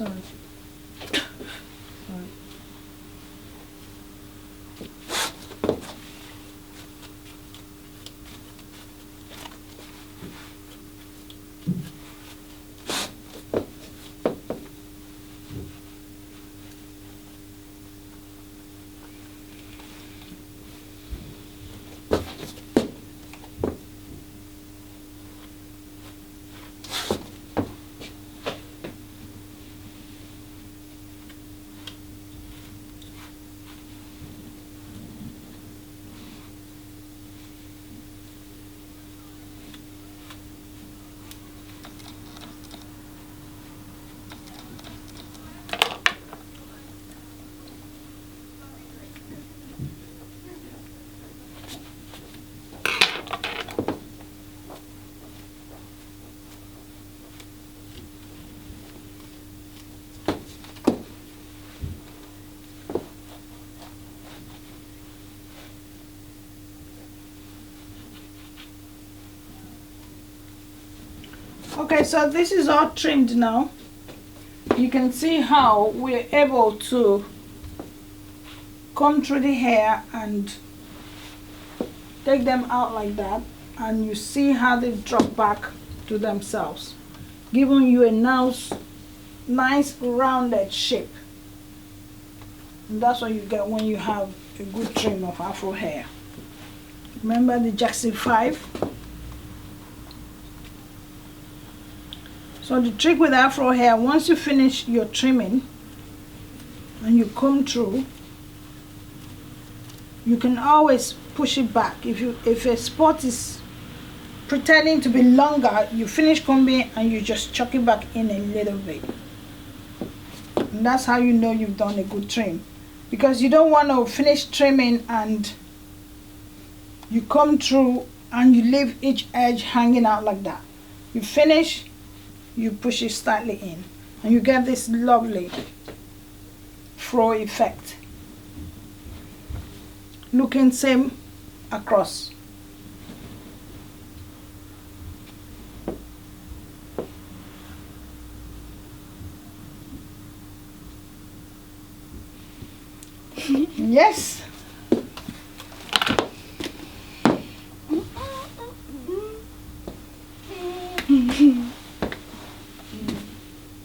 Sorry. Okay, so this is all trimmed now. You can see how we're able to comb through the hair and take them out like that, and you see how they drop back to themselves, giving you a nice rounded shape. And that's what you get when you have a good trim of Afro hair. Remember the Jackson 5? So the trick with Afro hair, once you finish your trimming and you comb through, you can always push it back. If a spot is pretending to be longer, you finish combing and you just chuck it back in a little bit. And that's how you know you've done a good trim. Because you don't want to finish trimming and you come through and you leave each edge hanging out like that. You finish, you push it slightly in, and you get this lovely fro effect, looking same across. Yes.